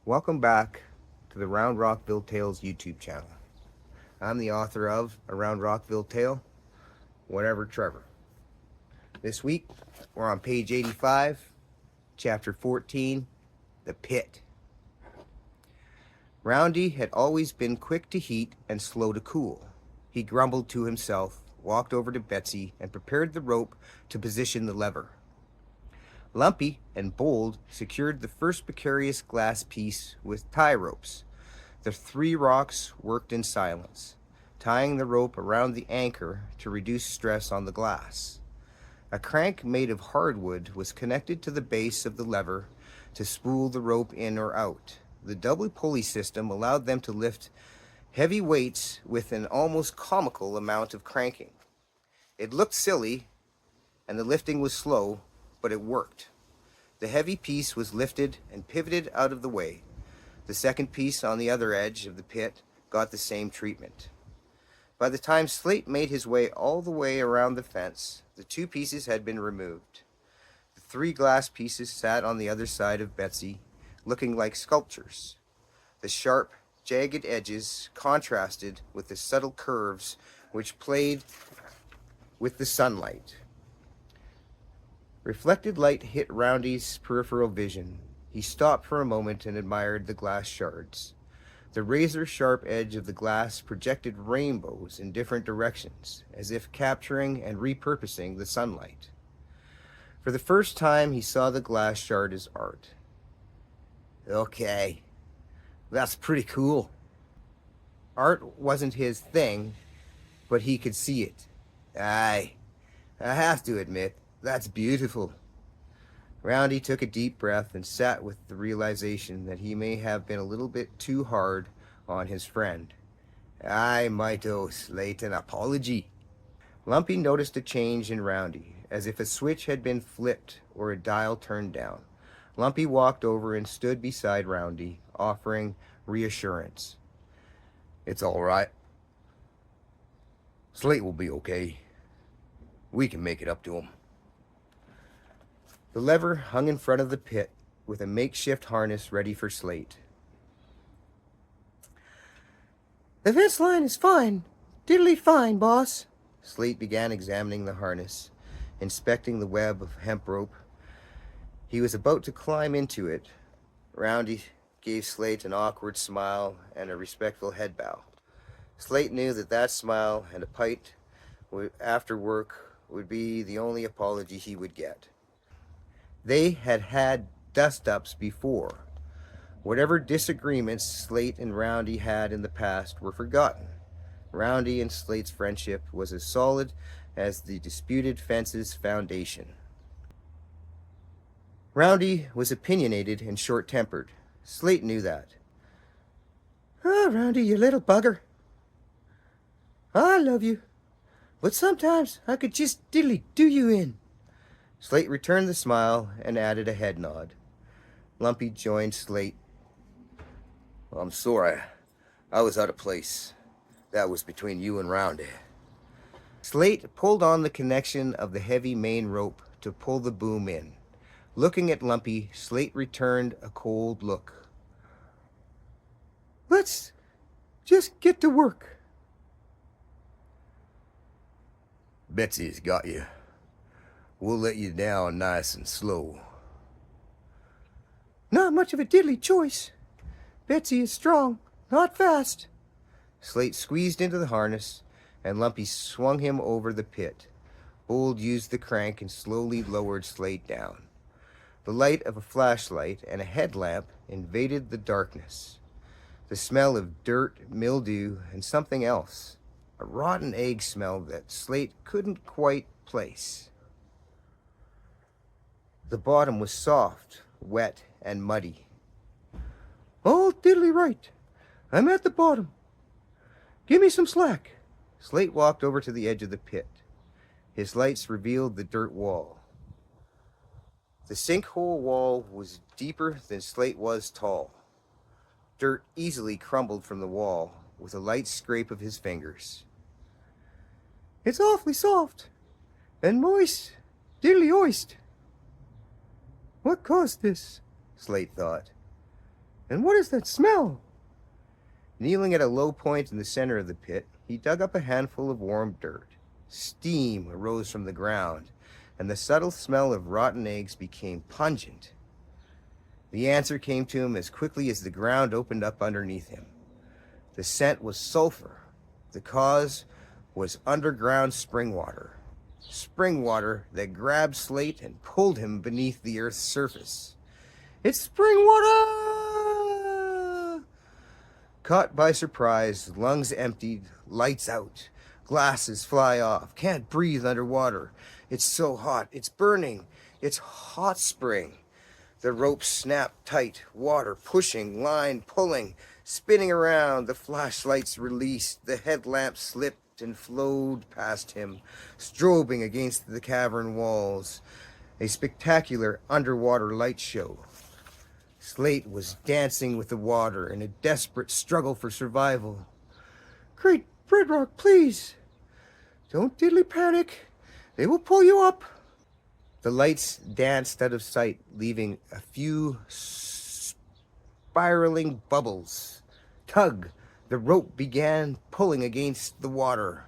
Welcome back to the Roundrockville Tales YouTube channel. I'm the author of A Roundrockville Tale, Whatever Trevor. This week, we're on page 85, chapter 14, The Pit. Roundy had always been quick to heat and slow to cool. He grumbled to himself, walked over to Betsy, and prepared the rope to position the lever. Lumpy and Bold secured the first precarious glass piece with tie ropes. The three rocks worked in silence, tying the rope around the anchor to reduce stress on the glass. A crank made of hardwood was connected to the base of the lever to spool the rope in or out. The double pulley system allowed them to lift heavy weights with an almost comical amount of cranking. It looked silly, and the lifting was slow, but it worked. The heavy piece was lifted and pivoted out of the way. The second piece on the other edge of the pit got the same treatment. By the time Slate made his way all the way around the fence, the two pieces had been removed. The three glass pieces sat on the other side of Betsy, looking like sculptures. The sharp, jagged edges contrasted with the subtle curves which played with the sunlight. Reflected light hit Roundy's peripheral vision. He stopped for a moment and admired the glass shards. The razor-sharp edge of the glass projected rainbows in different directions, as if capturing and repurposing the sunlight. For the first time, he saw the glass shard as art. Okay, that's pretty cool. Art wasn't his thing, but he could see it. I have to admit, that's beautiful. Roundy took a deep breath and sat with the realization that he may have been a little bit too hard on his friend. I might owe Slate an apology. Lumpy noticed a change in Roundy, as if a switch had been flipped or a dial turned down. Lumpy walked over and stood beside Roundy, offering reassurance. It's all right. Slate will be okay. We can make it up to him. The lever hung in front of the pit with a makeshift harness ready for Slate. The fence line is fine. Diddly fine, boss. Slate began examining the harness, inspecting the web of hemp rope. He was about to climb into it. Roundy gave Slate an awkward smile and a respectful head bow. Slate knew that smile and a pint after work would be the only apology he would get. They had had dust-ups before. Whatever disagreements Slate and Roundy had in the past were forgotten. Roundy and Slate's friendship was as solid as the disputed fence's foundation. Roundy was opinionated and short-tempered. Slate knew that. Oh, Roundy, you little bugger. I love you, but sometimes I could just diddly do you in. Slate returned the smile and added a head nod. Lumpy joined Slate. Well, I'm sorry. I was out of place. That was between you and Roundy. Slate pulled on the connection of the heavy main rope to pull the boom in. Looking at Lumpy, Slate returned a cold look. Let's just get to work. Betsy's got you. We'll let you down nice and slow. Not much of a diddly choice. Betsy is strong, not fast. Slate squeezed into the harness, and Lumpy swung him over the pit. Bold used the crank and slowly lowered Slate down. The light of a flashlight and a headlamp invaded the darkness. The smell of dirt, mildew, and something else. A rotten egg smell that Slate couldn't quite place. The bottom was soft, wet, and muddy. All diddly right. I'm at the bottom. Give me some slack. Slate walked over to the edge of the pit. His lights revealed the dirt wall. The sinkhole wall was deeper than Slate was tall. Dirt easily crumbled from the wall with a light scrape of his fingers. It's awfully soft and moist, diddly oist. What caused this? Slate thought. And what is that smell? Kneeling at a low point in the center of the pit, he dug up a handful of warm dirt. Steam arose from the ground, and the subtle smell of rotten eggs became pungent. The answer came to him as quickly as the ground opened up underneath him. The scent was sulfur. The cause was underground spring water. Spring water that grabbed Slate and pulled him beneath the earth's surface. It's spring water! Caught by surprise, lungs emptied, lights out. Glasses fly off. Can't breathe underwater. It's so hot. It's burning. It's hot spring. The rope snapped tight. Water pushing, line pulling, spinning around. The flashlights released. The headlamp slipped and flowed past him, strobing against the cavern walls. A spectacular underwater light show. Slate was dancing with the water in a desperate struggle for survival. Great Bedrock, please! Don't diddly panic. They will pull you up. The lights danced out of sight, leaving a few spiraling bubbles. Tug! The rope began pulling against the water.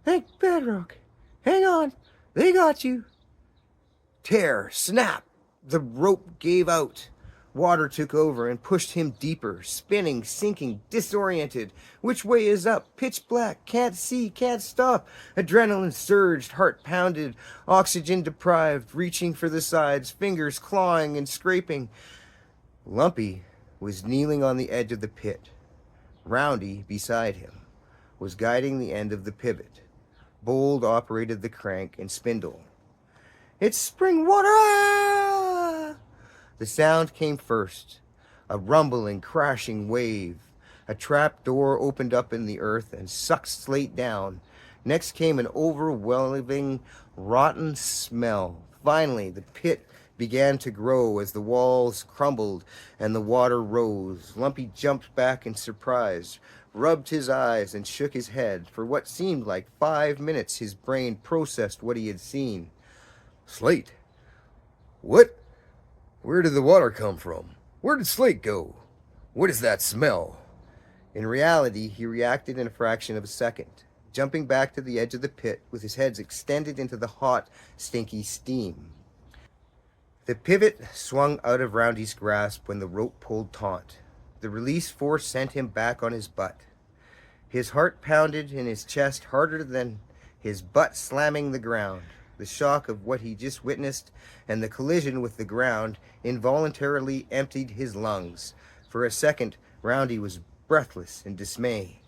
Thank Bedrock. Hang on. They got you. Tear! Snap! The rope gave out. Water took over and pushed him deeper, spinning, sinking, disoriented. Which way is up? Pitch black. Can't see, can't stop. Adrenaline surged, heart pounded, oxygen deprived, reaching for the sides, fingers clawing and scraping. Lumpy was kneeling on the edge of the pit. Roundy, beside him, was guiding the end of the pivot. Bold operated the crank and spindle. It's spring water! Ah! The sound came first, a rumbling, crashing wave. A trap door opened up in the earth and sucked Slate down. Next came an overwhelming, rotten smell. Finally, the pit began to grow as the walls crumbled and the water rose. Lumpy jumped back in surprise, rubbed his eyes, and shook his head. For what seemed like 5 minutes, his brain processed what he had seen. Slate? What? Where did the water come from? Where did Slate go? What is that smell? In reality, he reacted in a fraction of a second, jumping back to the edge of the pit with his head extended into the hot, stinky steam. The pivot swung out of Roundy's grasp when the rope pulled taut. The release force sent him back on his butt. His heart pounded in his chest harder than his butt slamming the ground. The shock of what he just witnessed and the collision with the ground involuntarily emptied his lungs. For a second, Roundy was breathless in dismay.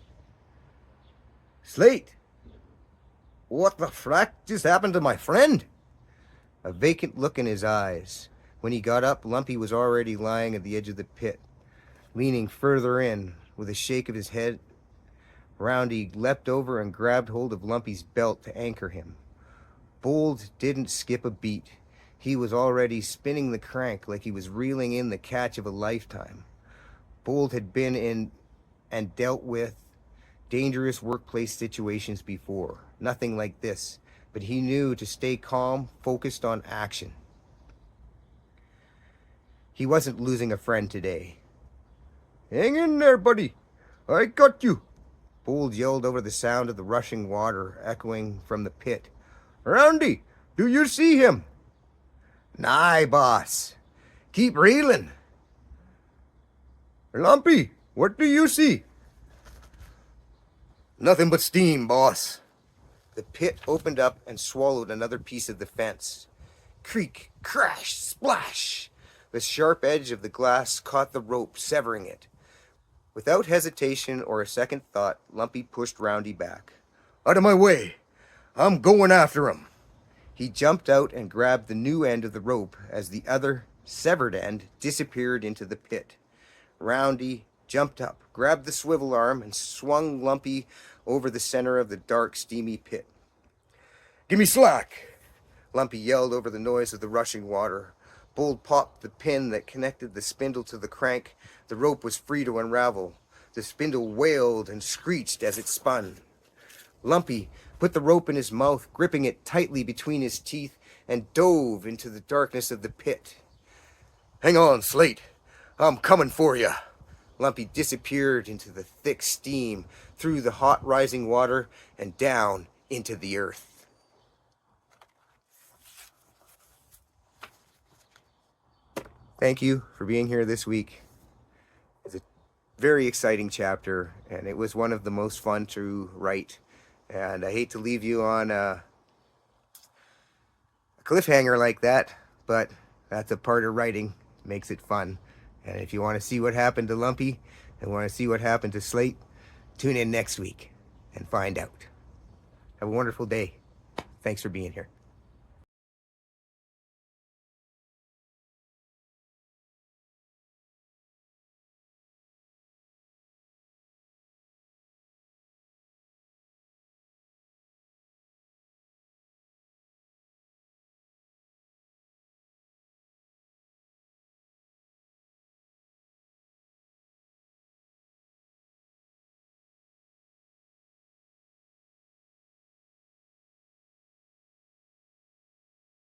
Slate! What the frack just happened to my friend? A vacant look in his eyes. When he got up, Lumpy was already lying at the edge of the pit, leaning further in. With a shake of his head, Roundy leapt over and grabbed hold of Lumpy's belt to anchor him. Bold didn't skip a beat. He was already spinning the crank like he was reeling in the catch of a lifetime. Bold had been in and dealt with dangerous workplace situations before. Nothing like this, but he knew to stay calm, focused on action. He wasn't losing a friend today. Hang in there, buddy. I got you. Bold yelled over the sound of the rushing water echoing from the pit. Roundy, do you see him? Nah, boss. Keep reeling. Lumpy, what do you see? Nothing but steam, boss. The pit opened up and swallowed another piece of the fence. Creak, crash, splash. The sharp edge of the glass caught the rope, severing it. Without hesitation or a second thought, Lumpy pushed Roundy back. Out of my way. I'm going after him. He jumped out and grabbed the new end of the rope as the other, severed end disappeared into the pit. Roundy jumped up, grabbed the swivel arm, and swung Lumpy over the center of the dark, steamy pit. Give me slack! Lumpy yelled over the noise of the rushing water. Bold popped the pin that connected the spindle to the crank. The rope was free to unravel. The spindle wailed and screeched as it spun. Lumpy put the rope in his mouth, gripping it tightly between his teeth, and dove into the darkness of the pit. Hang on, Slate. I'm coming for you. Lumpy disappeared into the thick steam, through the hot rising water, and down into the earth. Thank you for being here this week. It's a very exciting chapter, and it was one of the most fun to write. And I hate to leave you on a cliffhanger like that, but that's a part of writing. It makes it fun. And if you want to see what happened to Lumpy and want to see what happened to Slate, tune in next week and find out. Have a wonderful day. Thanks for being here.